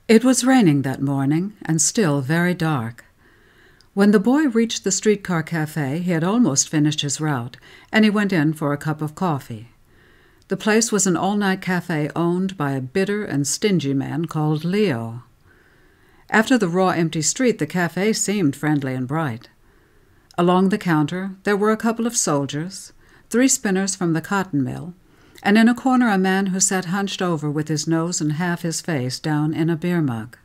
It was raining that morning, and still very dark. When the boy reached the streetcar cafe, he had almost finished his route, and he went in for a cup of coffee. The place was an all-night cafe owned by a bitter and stingy man called Leo. After the raw, empty street, the cafe seemed friendly and bright. Along the counter there were a couple of soldiers, 3 spinners from the cotton mill, and in a corner a man who sat hunched over with his nose and half his face down in a beer mug.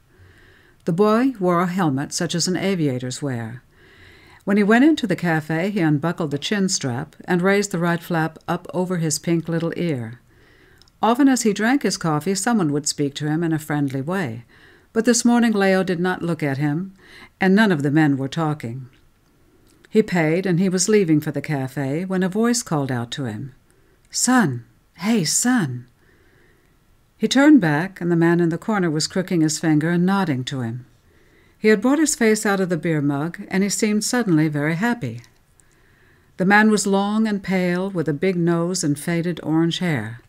The boy wore a helmet such as an aviators wear. When he went into the cafe, he unbuckled the chin strap and raised the right flap up over his pink little ear. Often as he drank his coffee, someone would speak to him in a friendly way, but this morning Leo did not look at him, and none of the men were talking. He paid, and he was leaving for the cafe when a voice called out to him, "Son! Hey, son!" He turned back, and the man in the corner was crooking his finger and nodding to him. He had brought his face out of the beer mug, and he seemed suddenly very happy. The man was long and pale, with a big nose and faded orange hair.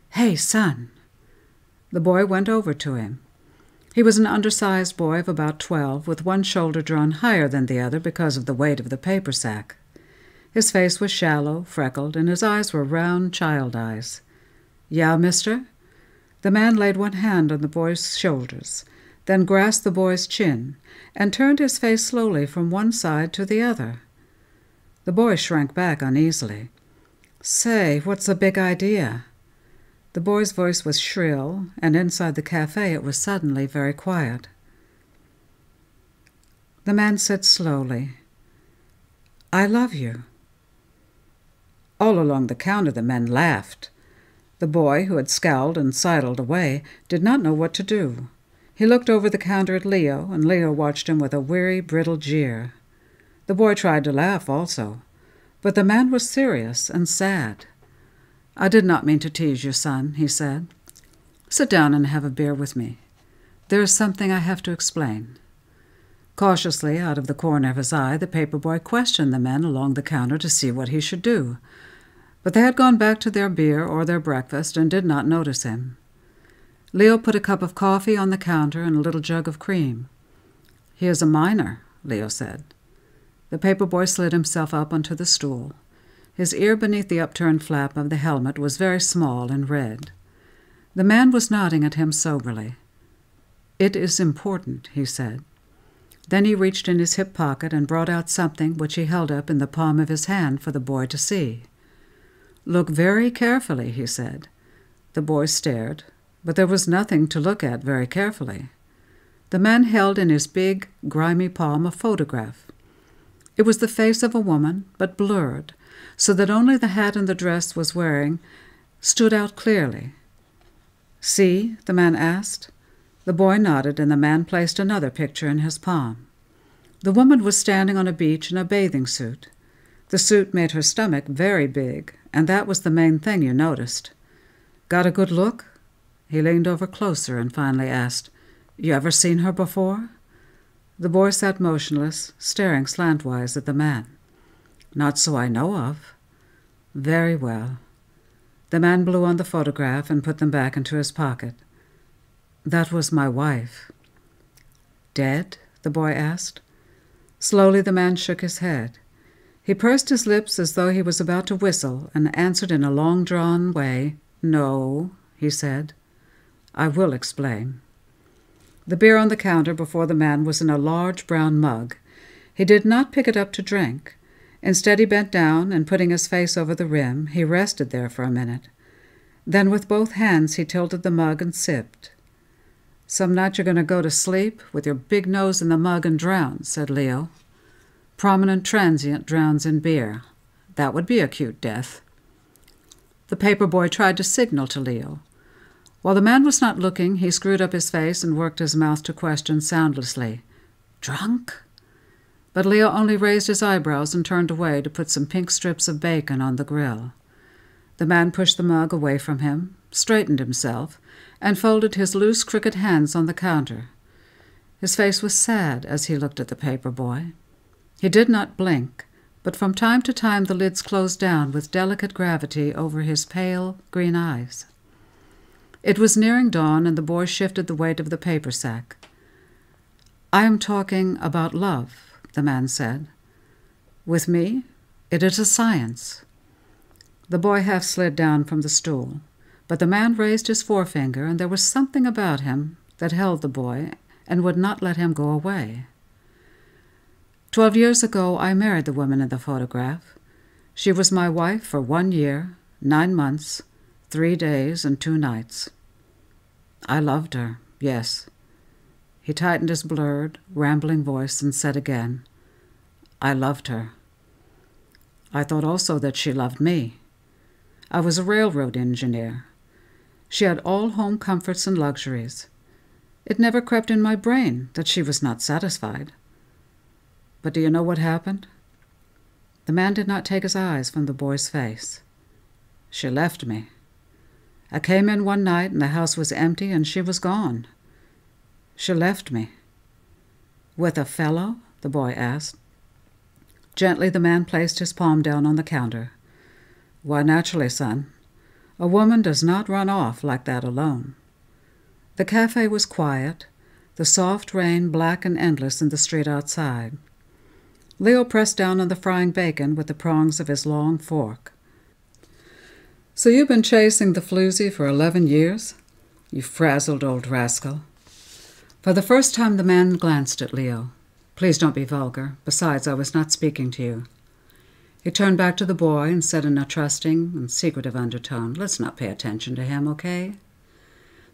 "Hey, son!" The boy went over to him. He was an undersized boy of about 12, with one shoulder drawn higher than the other because of the weight of the paper sack. His face was shallow, freckled, and his eyes were round child eyes. "Yeah, mister?" The man laid one hand on the boy's shoulders, then grasped the boy's chin, and turned his face slowly from one side to the other. The boy shrank back uneasily. "Say, what's the big idea?" The boy's voice was shrill, and inside the cafe it was suddenly very quiet. The man said slowly, "I love you." All along the counter the men laughed. The boy, who had scowled and sidled away, did not know what to do. He looked over the counter at Leo, and Leo watched him with a weary, brittle jeer. The boy tried to laugh also, but the man was serious and sad. "I did not mean to tease you, son," he said. "Sit down and have a beer with me. There is something I have to explain." Cautiously, out of the corner of his eye, the paper boy questioned the men along the counter to see what he should do. But they had gone back to their beer or their breakfast and did not notice him. Leo put a cup of coffee on the counter and a little jug of cream. "He is a miner," Leo said. The paper boy slid himself up onto the stool. His ear beneath the upturned flap of the helmet was very small and red. The man was nodding at him soberly. "It is important," he said. Then he reached in his hip pocket and brought out something which he held up in the palm of his hand for the boy to see. "Look very carefully," he said. The boy stared, but there was nothing to look at very carefully. The man held in his big, grimy palm a photograph. It was the face of a woman, but blurred, so that only the hat and the dress was wearing stood out clearly. "See?" the man asked. The boy nodded, and the man placed another picture in his palm. The woman was standing on a beach in a bathing suit. The suit made her stomach very big, and that was the main thing you noticed. "Got a good look?" He leaned over closer and finally asked, "You ever seen her before?" The boy sat motionless, staring slantwise at the man. "Not so I know of." "Very well." The man blew on the photograph and put them back into his pocket. "That was my wife." "Dead?" the boy asked. Slowly the man shook his head. He pursed his lips as though he was about to whistle and answered in a long-drawn way, "No," he said. "I will explain." The beer on the counter before the man was in a large brown mug. He did not pick it up to drink. Instead he bent down, and putting his face over the rim, he rested there for a minute. Then with both hands he tilted the mug and sipped. "Some night you're going to go to sleep with your big nose in the mug and drown," said Leo. "Prominent transient drowns in beer. That would be a cute death." The paper boy tried to signal to Leo. While the man was not looking, he screwed up his face and worked his mouth to question soundlessly, "Drunk?" But Leo only raised his eyebrows and turned away to put some pink strips of bacon on the grill. The man pushed the mug away from him, straightened himself, and folded his loose, crooked hands on the counter. His face was sad as he looked at the paper boy. He did not blink, but from time to time the lids closed down with delicate gravity over his pale green eyes. It was nearing dawn, and the boy shifted the weight of the paper sack. "I am talking about love," the man said. "With me, it is a science." The boy half slid down from the stool, but the man raised his forefinger, and there was something about him that held the boy and would not let him go away. 12 years ago, I married the woman in the photograph. She was my wife for 1 year, 9 months, 3 days, and 2 nights. I loved her, yes. He tightened his blurred, rambling voice and said again, I loved her. I thought also that she loved me. I was a railroad engineer. She had all home comforts and luxuries. It never crept in my brain that she was not satisfied. But do you know what happened? The man did not take his eyes from the boy's face. She left me. I came in one night and the house was empty and she was gone. She left me. With a fellow? The boy asked. Gently the man placed his palm down on the counter. Why, naturally, son. A woman does not run off like that alone. The cafe was quiet, the soft rain black and endless in the street outside. Leo pressed down on the frying bacon with the prongs of his long fork. So you've been chasing the floozy for 11 years? You frazzled old rascal. For the first time the man glanced at Leo. Please don't be vulgar. Besides, I was not speaking to you. He turned back to the boy and said in a trusting and secretive undertone, Let's not pay attention to him, okay?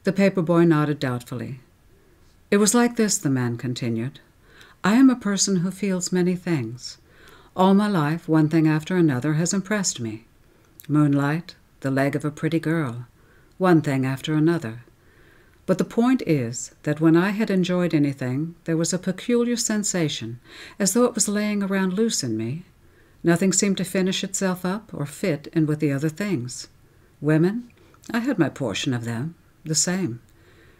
The paper boy nodded doubtfully. It was like this, the man continued. I am a person who feels many things. All my life, one thing after another has impressed me. Moonlight, the leg of a pretty girl, one thing after another. But the point is that when I had enjoyed anything, there was a peculiar sensation, as though it was laying around loose in me. Nothing seemed to finish itself up or fit in with the other things. Women, I had my portion of them, the same.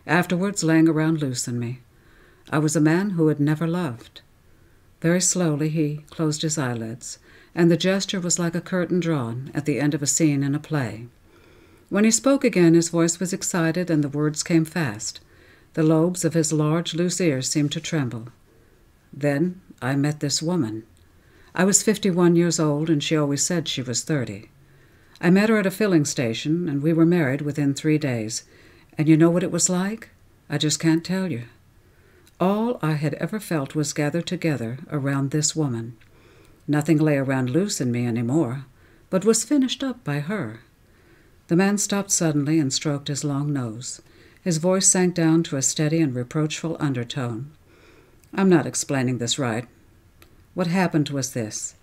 Afterwards laying around loose in me. I was a man who had never loved. Very slowly he closed his eyelids, and the gesture was like a curtain drawn at the end of a scene in a play. When he spoke again, his voice was excited and the words came fast. The lobes of his large, loose ears seemed to tremble. Then I met this woman. I was 51 years old, and she always said she was 30. I met her at a filling station, and we were married within 3 days. And you know what it was like? I just can't tell you. All I had ever felt was gathered together around this woman. Nothing lay around loose in me any more, but was finished up by her. The man stopped suddenly and stroked his long nose. His voice sank down to a steady and reproachful undertone. I'm not explaining this right. What happened was this.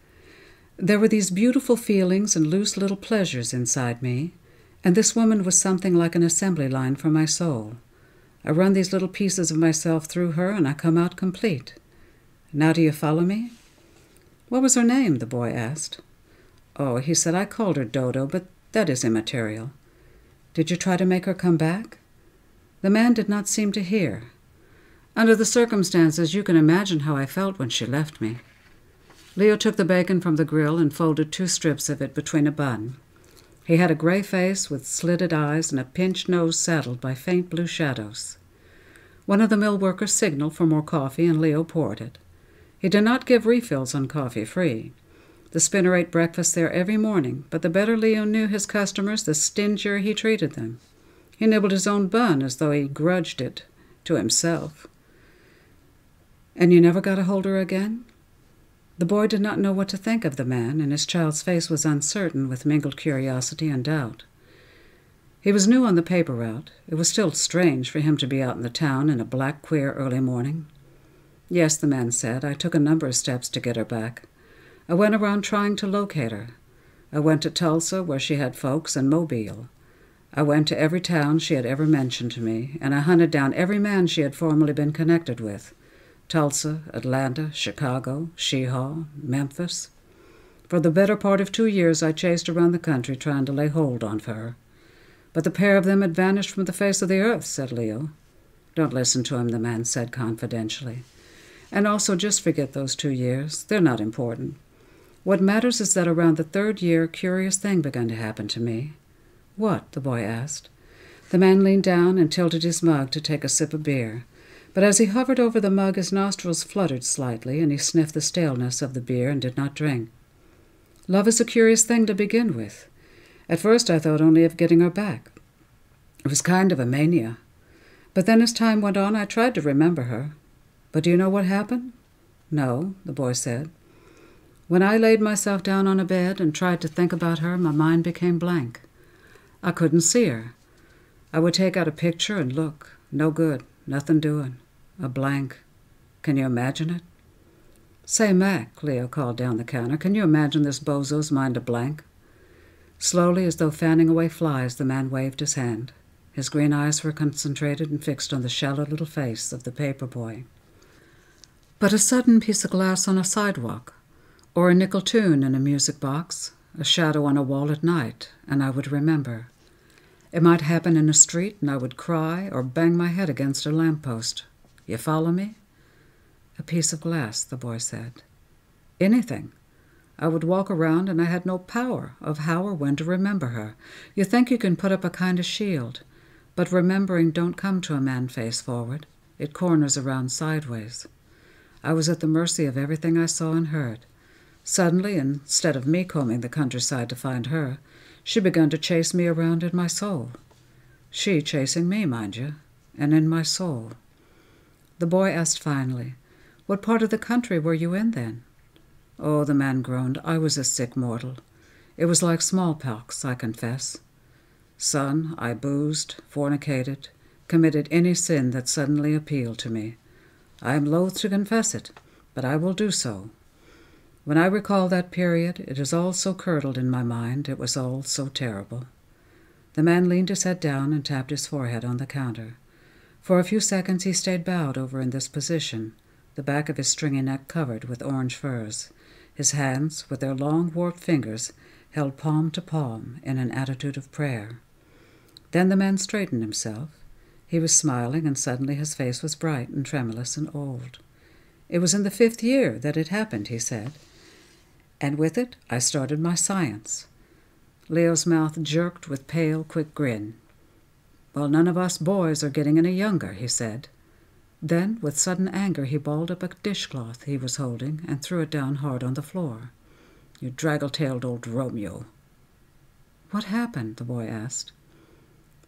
There were these beautiful feelings and loose little pleasures inside me, and this woman was something like an assembly line for my soul. I run these little pieces of myself through her, and I come out complete. Now do you follow me? What was her name? The boy asked. Oh, he said I called her Dodo, but that is immaterial. Did you try to make her come back? The man did not seem to hear. Under the circumstances, you can imagine how I felt when she left me. Leo took the bacon from the grill and folded 2 strips of it between a bun. He had a gray face with slitted eyes and a pinched nose saddled by faint blue shadows. One of the mill workers signaled for more coffee, and Leo poured it. He did not give refills on coffee free. The spinner ate breakfast there every morning, but the better Leo knew his customers, the stingier he treated them. He nibbled his own bun as though he grudged it to himself. And you never got a hold of her again? The boy did not know what to think of the man, and his child's face was uncertain with mingled curiosity and doubt. He was new on the paper route. It was still strange for him to be out in the town in a black, queer early morning. Yes, the man said, I took a number of steps to get her back. I went around trying to locate her. I went to Tulsa, where she had folks, and Mobile. I went to every town she had ever mentioned to me, and I hunted down every man she had formerly been connected with. Tulsa, Atlanta, Chicago, Sheehaw, Memphis. For the better part of 2 years I chased around the country trying to lay hold on her. But the pair of them had vanished from the face of the earth, said Leo. Don't listen to him, the man said confidentially. And also just forget those 2 years. They're not important. What matters is that around the 3rd year a curious thing began to happen to me. What? The boy asked. The man leaned down and tilted his mug to take a sip of beer. But as he hovered over the mug, his nostrils fluttered slightly, and he sniffed the staleness of the beer and did not drink. Love is a curious thing to begin with. At first I thought only of getting her back. It was kind of a mania. But then as time went on, I tried to remember her. But do you know what happened? No, the boy said. When I laid myself down on a bed and tried to think about her, my mind became blank. I couldn't see her. I would take out a picture and look. No good. Nothing doing. A blank. Can you imagine it? Say, Mac, Leo called down the counter, can you imagine this bozo's mind a blank? Slowly, as though fanning away flies, the man waved his hand. His green eyes were concentrated and fixed on the shallow little face of the paper boy. But a sudden piece of glass on a sidewalk, or a nickel tune in a music box, a shadow on a wall at night, and I would remember. It might happen in a street, and I would cry or bang my head against a lamppost. You follow me? A piece of glass, the boy said. Anything. I would walk around, and I had no power of how or when to remember her. You think you can put up a kind of shield, but remembering don't come to a man face forward. It corners around sideways. I was at the mercy of everything I saw and heard. Suddenly, instead of me combing the countryside to find her, she began to chase me around in my soul. She chasing me, mind you, and in my soul. The boy asked finally, "What part of the country were you in then?" "Oh," the man groaned, "I was a sick mortal. It was like smallpox, I confess. Son, I boozed, fornicated, committed any sin that suddenly appealed to me. I am loath to confess it, but I will do so. When I recall that period, it is all so curdled in my mind, it was all so terrible." The man leaned his head down and tapped his forehead on the counter. For a few seconds he stayed bowed over in this position, the back of his stringy neck covered with orange furs, his hands, with their long warped fingers, held palm to palm in an attitude of prayer. Then the man straightened himself. He was smiling, and suddenly his face was bright and tremulous and old. "It was in the 5th year that it happened," he said. "And with it I started my science." Leo's mouth jerked with pale, quick grin. "Well, none of us boys are getting any younger," he said. Then, with sudden anger, he balled up a dishcloth he was holding and threw it down hard on the floor. "You draggle-tailed old Romeo." "What happened?" the boy asked.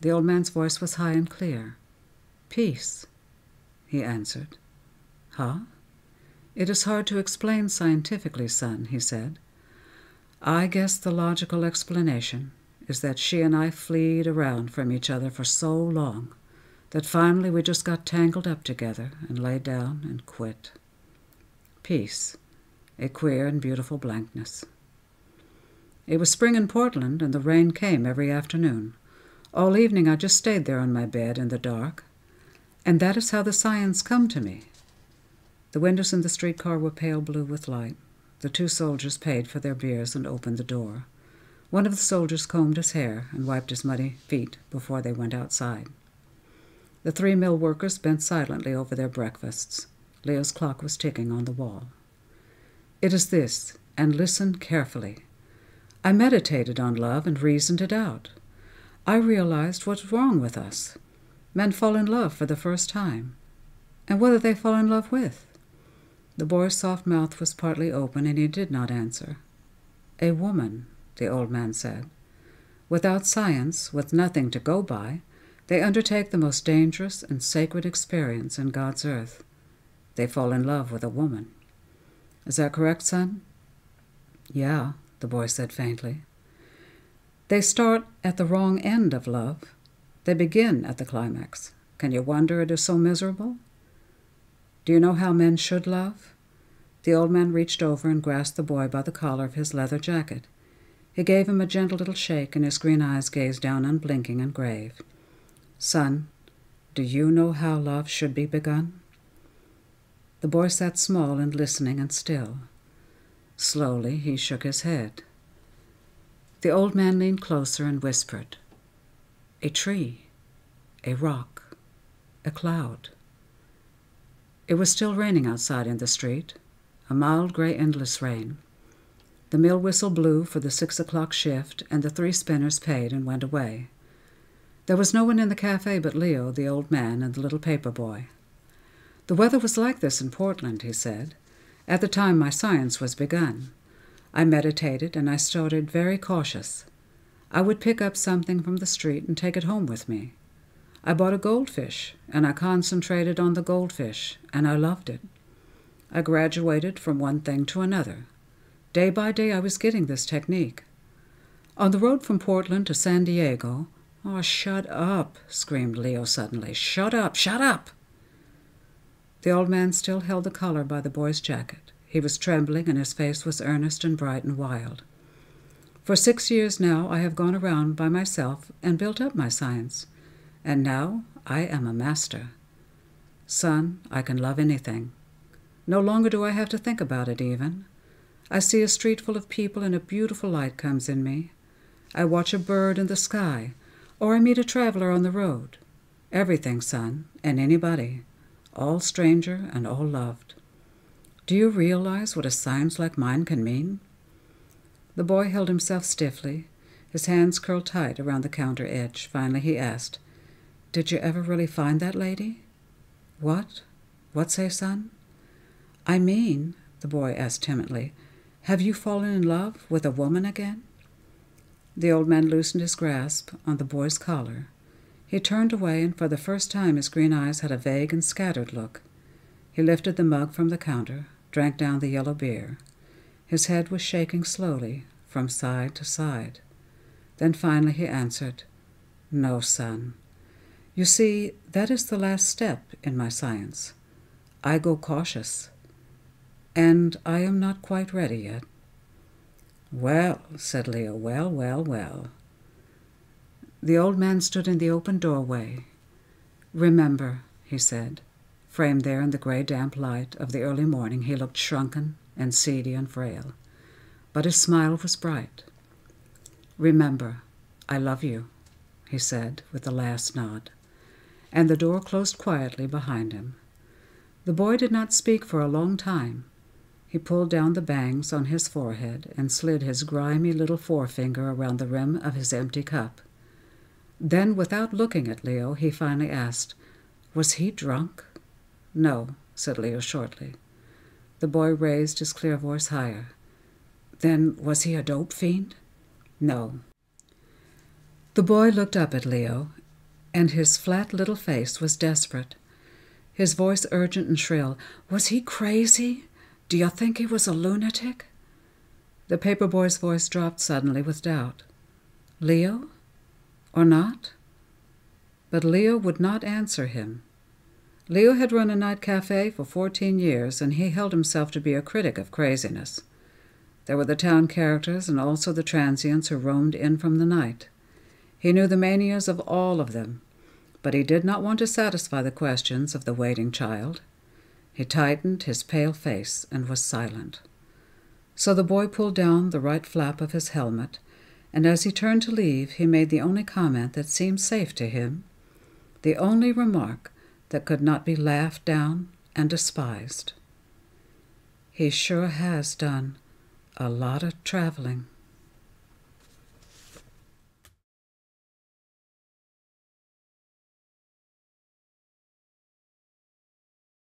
The old man's voice was high and clear. "Peace," he answered. "Huh? It is hard to explain scientifically, son," he said. "I guess the logical explanation is that she and I fleed around from each other for so long that finally we just got tangled up together and lay down and quit. Peace, a queer and beautiful blankness. It was spring in Portland, and the rain came every afternoon. All evening I just stayed there on my bed in the dark, and that is how the science come to me." The windows in the streetcar were pale blue with light. The 2 soldiers paid for their beers and opened the door. One of the soldiers combed his hair and wiped his muddy feet before they went outside. The 3 mill workers bent silently over their breakfasts. Leo's clock was ticking on the wall. "It is this, and listen carefully. I meditated on love and reasoned it out. I realized what's wrong with us. Men fall in love for the first time. And what do they fall in love with?" The boy's soft mouth was partly open, and he did not answer. "A woman," the old man said. "Without science, with nothing to go by, they undertake the most dangerous and sacred experience in God's earth. They fall in love with a woman. Is that correct, son?" "Yeah," the boy said faintly. "They start at the wrong end of love. They begin at the climax. Can you wonder it is so miserable? Do you know how men should love?" The old man reached over and grasped the boy by the collar of his leather jacket. He gave him a gentle little shake, and his green eyes gazed down unblinking and grave. "Son, do you know how love should be begun?" The boy sat small and listening and still. Slowly he shook his head. The old man leaned closer and whispered, "A tree, a rock, a cloud." It was still raining outside in the street, a mild gray endless rain. The mill whistle blew for the 6 o'clock shift, and the 3 spinners paid and went away. There was no one in the cafe but Leo, the old man, and the little paper boy. The weather was like this in Portland, he said. At the time my science was begun. I meditated, and I started very cautious. I would pick up something from the street and take it home with me. I bought a goldfish, and I concentrated on the goldfish, and I loved it. I graduated from one thing to another. Day by day I was getting this technique. On the road from Portland to San Diego— "Oh, shut up," screamed Leo suddenly. "Shut up, shut up!" The old man still held the collar by the boy's jacket. He was trembling, and his face was earnest and bright and wild. "For 6 years now I have gone around by myself and built up my science, and now I am a master. Son, I can love anything. No longer do I have to think about it even. I see a street full of people and a beautiful light comes in me. I watch a bird in the sky, or I meet a traveler on the road. Everything, son, and anybody. All stranger and all loved. Do you realize what a science like mine can mean?" The boy held himself stiffly, his hands curled tight around the counter edge. Finally he asked, "Did you ever really find that lady?" "What? What say, son?" "I mean," the boy asked timidly, "have you fallen in love with a woman again?" The old man loosened his grasp on the boy's collar. He turned away, and for the first time his green eyes had a vague and scattered look. He lifted the mug from the counter, drank down the yellow beer. His head was shaking slowly from side to side. Then finally he answered, "No, son. You see, that is the last step in my science. I go cautious, and I am not quite ready yet." "Well," said Leo, "well, well, well." The old man stood in the open doorway. "Remember," he said. Framed there in the gray damp light of the early morning, he looked shrunken and seedy and frail, but his smile was bright. "Remember, I love you," he said with the last nod, and the door closed quietly behind him. The boy did not speak for a long time. He pulled down the bangs on his forehead and slid his grimy little forefinger around the rim of his empty cup. Then, without looking at Leo, he finally asked, "Was he drunk?" "No," said Leo shortly. The boy raised his clear voice higher. "Then was he a dope fiend?" "No." The boy looked up at Leo, and his flat little face was desperate. His voice urgent and shrill. "Was he crazy? Do you think he was a lunatic?" The paper boy's voice dropped suddenly with doubt. "Leo? Or not?" But Leo would not answer him. Leo had run a night cafe for 14 years, and he held himself to be a critic of craziness. There were the town characters and also the transients who roamed in from the night. He knew the manias of all of them, but he did not want to satisfy the questions of the waiting child. He tightened his pale face and was silent. So the boy pulled down the right flap of his helmet, and as he turned to leave, he made the only comment that seemed safe to him, the only remark that could not be laughed down and despised. "He sure has done a lot of traveling."